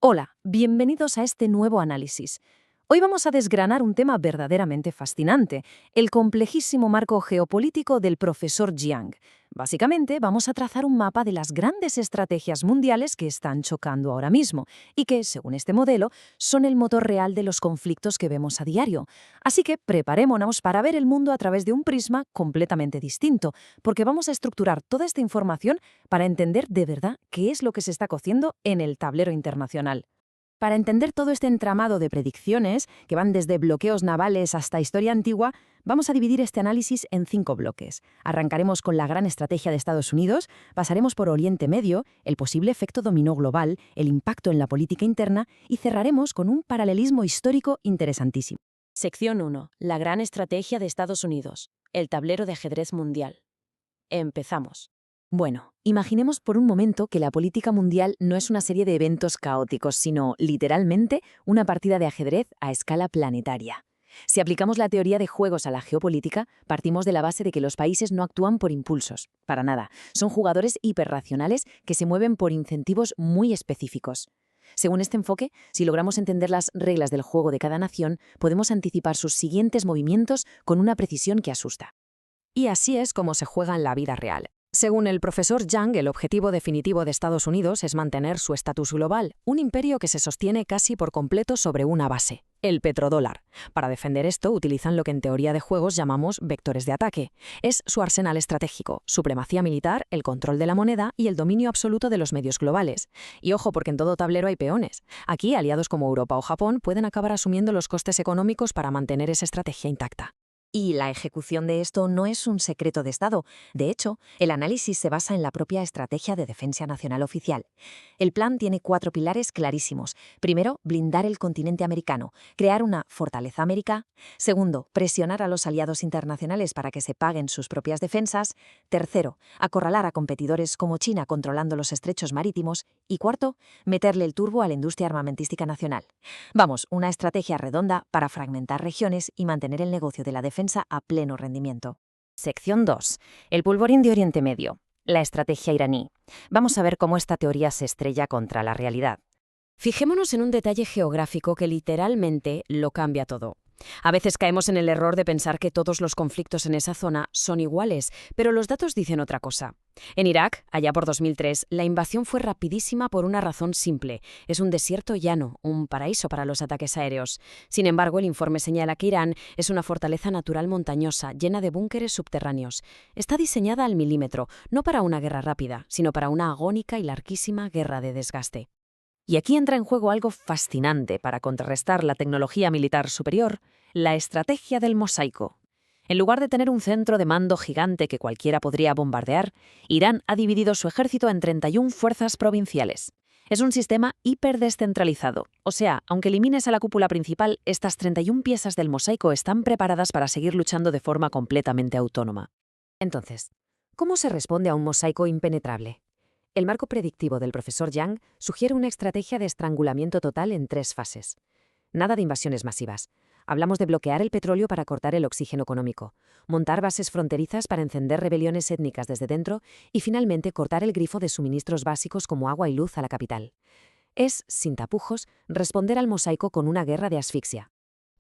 Hola, bienvenidos a este nuevo análisis. Hoy vamos a desgranar un tema verdaderamente fascinante, el complejísimo marco geopolítico del profesor Jiang. Básicamente, vamos a trazar un mapa de las grandes estrategias mundiales que están chocando ahora mismo y que, según este modelo, son el motor real de los conflictos que vemos a diario. Así que preparémonos para ver el mundo a través de un prisma completamente distinto, porque vamos a estructurar toda esta información para entender de verdad qué es lo que se está cociendo en el tablero internacional. Para entender todo este entramado de predicciones, que van desde bloqueos navales hasta historia antigua, vamos a dividir este análisis en 5 bloques. Arrancaremos con la gran estrategia de Estados Unidos, pasaremos por Oriente Medio, el posible efecto dominó global, el impacto en la política interna y cerraremos con un paralelismo histórico interesantísimo. Sección 1. La gran estrategia de Estados Unidos. El tablero de ajedrez mundial. Empezamos. Bueno, imaginemos por un momento que la política mundial no es una serie de eventos caóticos, sino, literalmente, una partida de ajedrez a escala planetaria. Si aplicamos la teoría de juegos a la geopolítica, partimos de la base de que los países no actúan por impulsos, para nada. Son jugadores hiperracionales que se mueven por incentivos muy específicos. Según este enfoque, si logramos entender las reglas del juego de cada nación, podemos anticipar sus siguientes movimientos con una precisión que asusta. Y así es como se juega en la vida real. Según el profesor Yang, el objetivo definitivo de Estados Unidos es mantener su estatus global, un imperio que se sostiene casi por completo sobre una base, el petrodólar. Para defender esto utilizan lo que en teoría de juegos llamamos vectores de ataque. Es su arsenal estratégico, supremacía militar, el control de la moneda y el dominio absoluto de los medios globales. Y ojo, porque en todo tablero hay peones. Aquí, aliados como Europa o Japón pueden acabar asumiendo los costes económicos para mantener esa estrategia intacta. Y la ejecución de esto no es un secreto de Estado. De hecho, el análisis se basa en la propia Estrategia de Defensa Nacional Oficial. El plan tiene 4 pilares clarísimos. Primero, blindar el continente americano, crear una fortaleza América. Segundo, presionar a los aliados internacionales para que se paguen sus propias defensas. Tercero, acorralar a competidores como China controlando los estrechos marítimos. Y cuarto, meterle el turbo a la industria armamentística nacional. Vamos, una estrategia redonda para fragmentar regiones y mantener el negocio de la defensa a pleno rendimiento. Sección 2. El polvorín de Oriente Medio. La estrategia iraní. Vamos a ver cómo esta teoría se estrella contra la realidad. Fijémonos en un detalle geográfico que literalmente lo cambia todo. A veces caemos en el error de pensar que todos los conflictos en esa zona son iguales, pero los datos dicen otra cosa. En Irak, allá por 2003, la invasión fue rapidísima por una razón simple. Es un desierto llano, un paraíso para los ataques aéreos. Sin embargo, el informe señala que Irán es una fortaleza natural montañosa, llena de búnkeres subterráneos. Está diseñada al milímetro, no para una guerra rápida, sino para una agónica y larguísima guerra de desgaste. Y aquí entra en juego algo fascinante para contrarrestar la tecnología militar superior, la estrategia del mosaico. En lugar de tener un centro de mando gigante que cualquiera podría bombardear, Irán ha dividido su ejército en 31 fuerzas provinciales. Es un sistema hiperdescentralizado, o sea, aunque elimines a la cúpula principal, estas 31 piezas del mosaico están preparadas para seguir luchando de forma completamente autónoma. Entonces, ¿cómo se responde a un mosaico impenetrable? El marco predictivo del profesor Yang sugiere una estrategia de estrangulamiento total en 3 fases. Nada de invasiones masivas. Hablamos de bloquear el petróleo para cortar el oxígeno económico, montar bases fronterizas para encender rebeliones étnicas desde dentro y finalmente cortar el grifo de suministros básicos como agua y luz a la capital. Es, sin tapujos, responder al mosaico con una guerra de asfixia.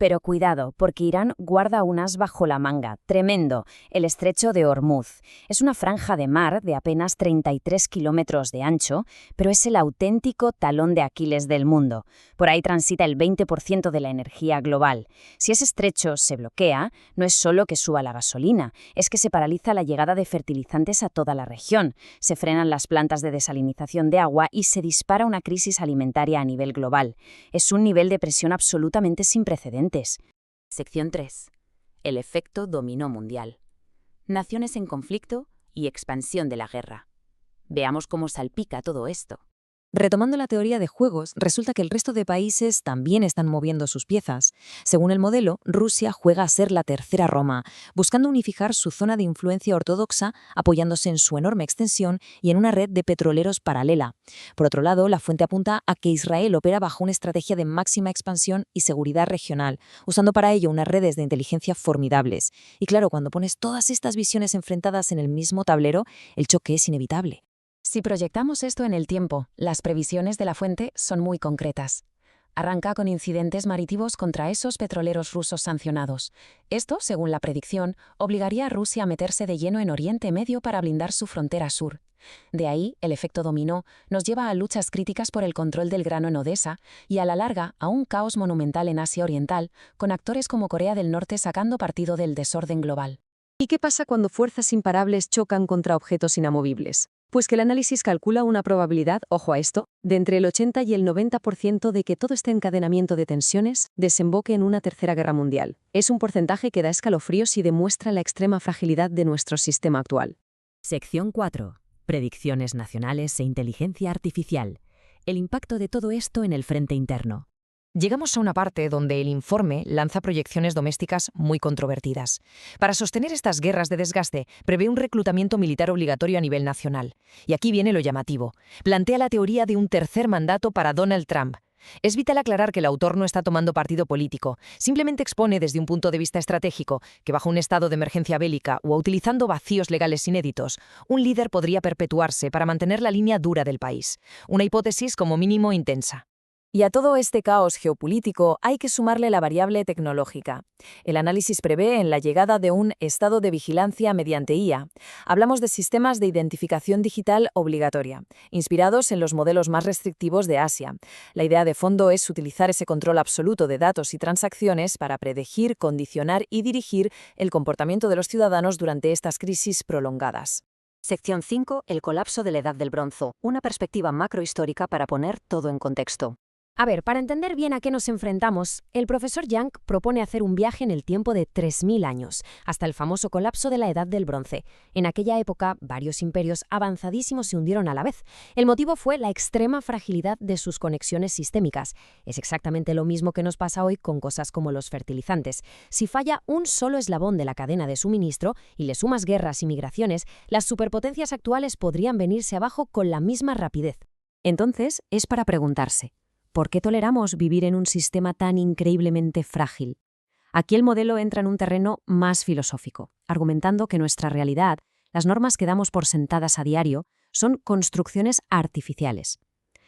Pero cuidado, porque Irán guarda un as bajo la manga, tremendo, el estrecho de Hormuz. Es una franja de mar de apenas 33 kilómetros de ancho, pero es el auténtico talón de Aquiles del mundo. Por ahí transita el 20% de la energía global. Si ese estrecho se bloquea, no es solo que suba la gasolina, es que se paraliza la llegada de fertilizantes a toda la región, se frenan las plantas de desalinización de agua y se dispara una crisis alimentaria a nivel global. Es un nivel de presión absolutamente sin precedentes. Sección 3. El efecto dominó mundial. Naciones en conflicto y expansión de la guerra. Veamos cómo salpica todo esto. Retomando la teoría de juegos, resulta que el resto de países también están moviendo sus piezas. Según el modelo, Rusia juega a ser la tercera Roma, buscando unificar su zona de influencia ortodoxa, apoyándose en su enorme extensión y en una red de petroleros paralela. Por otro lado, la fuente apunta a que Israel opera bajo una estrategia de máxima expansión y seguridad regional, usando para ello unas redes de inteligencia formidables. Y claro, cuando pones todas estas visiones enfrentadas en el mismo tablero, el choque es inevitable. Si proyectamos esto en el tiempo, las previsiones de la fuente son muy concretas. Arranca con incidentes marítimos contra esos petroleros rusos sancionados. Esto, según la predicción, obligaría a Rusia a meterse de lleno en Oriente Medio para blindar su frontera sur. De ahí, el efecto dominó nos lleva a luchas críticas por el control del grano en Odesa y a la larga a un caos monumental en Asia Oriental, con actores como Corea del Norte sacando partido del desorden global. ¿Y qué pasa cuando fuerzas imparables chocan contra objetos inamovibles? Pues que el análisis calcula una probabilidad, ojo a esto, de entre el 80 y el 90% de que todo este encadenamiento de tensiones desemboque en una tercera guerra mundial. Es un porcentaje que da escalofríos y demuestra la extrema fragilidad de nuestro sistema actual. Sección 4. Predicciones nacionales e inteligencia artificial. El impacto de todo esto en el frente interno. Llegamos a una parte donde el informe lanza proyecciones domésticas muy controvertidas. Para sostener estas guerras de desgaste, prevé un reclutamiento militar obligatorio a nivel nacional. Y aquí viene lo llamativo. Plantea la teoría de un tercer mandato para Donald Trump. Es vital aclarar que el autor no está tomando partido político, simplemente expone desde un punto de vista estratégico que bajo un estado de emergencia bélica o utilizando vacíos legales inéditos, un líder podría perpetuarse para mantener la línea dura del país. Una hipótesis como mínimo intensa. Y a todo este caos geopolítico hay que sumarle la variable tecnológica. El análisis prevé en la llegada de un estado de vigilancia mediante IA. Hablamos de sistemas de identificación digital obligatoria, inspirados en los modelos más restrictivos de Asia. La idea de fondo es utilizar ese control absoluto de datos y transacciones para predecir, condicionar y dirigir el comportamiento de los ciudadanos durante estas crisis prolongadas. Sección 5. El colapso de la Edad del Bronce. Una perspectiva macrohistórica para poner todo en contexto. A ver, para entender bien a qué nos enfrentamos, el profesor Young propone hacer un viaje en el tiempo de 3000 años, hasta el famoso colapso de la Edad del Bronce. En aquella época, varios imperios avanzadísimos se hundieron a la vez. El motivo fue la extrema fragilidad de sus conexiones sistémicas. Es exactamente lo mismo que nos pasa hoy con cosas como los fertilizantes. Si falla un solo eslabón de la cadena de suministro y le sumas guerras y migraciones, las superpotencias actuales podrían venirse abajo con la misma rapidez. Entonces, es para preguntarse, ¿por qué toleramos vivir en un sistema tan increíblemente frágil? Aquí el modelo entra en un terreno más filosófico, argumentando que nuestra realidad, las normas que damos por sentadas a diario, son construcciones artificiales.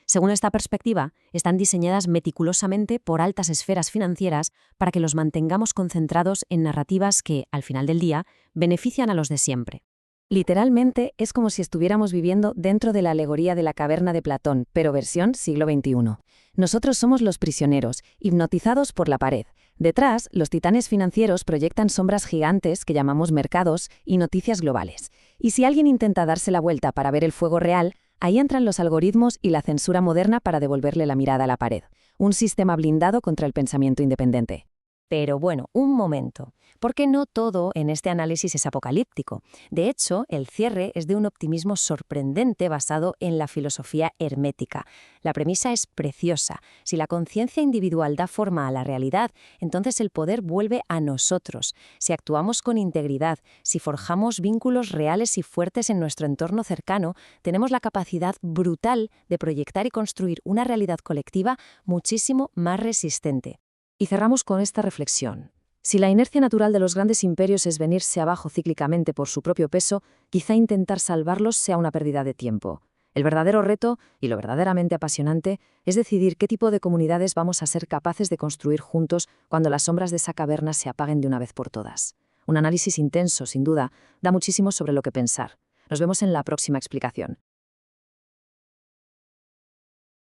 Según esta perspectiva, están diseñadas meticulosamente por altas esferas financieras para que los mantengamos concentrados en narrativas que, al final del día, benefician a los de siempre. Literalmente, es como si estuviéramos viviendo dentro de la alegoría de la caverna de Platón, pero versión siglo XXI. Nosotros somos los prisioneros, hipnotizados por la pared. Detrás, los titanes financieros proyectan sombras gigantes que llamamos mercados y noticias globales. Y si alguien intenta darse la vuelta para ver el fuego real, ahí entran los algoritmos y la censura moderna para devolverle la mirada a la pared. Un sistema blindado contra el pensamiento independiente. Pero bueno, un momento, porque no todo en este análisis es apocalíptico. De hecho, el cierre es de un optimismo sorprendente basado en la filosofía hermética. La premisa es preciosa. Si la conciencia individual da forma a la realidad, entonces el poder vuelve a nosotros. Si actuamos con integridad, si forjamos vínculos reales y fuertes en nuestro entorno cercano, tenemos la capacidad brutal de proyectar y construir una realidad colectiva muchísimo más resistente. Y cerramos con esta reflexión. Si la inercia natural de los grandes imperios es venirse abajo cíclicamente por su propio peso, quizá intentar salvarlos sea una pérdida de tiempo. El verdadero reto, y lo verdaderamente apasionante, es decidir qué tipo de comunidades vamos a ser capaces de construir juntos cuando las sombras de esa caverna se apaguen de una vez por todas. Un análisis intenso, sin duda, da muchísimo sobre lo que pensar. Nos vemos en la próxima explicación.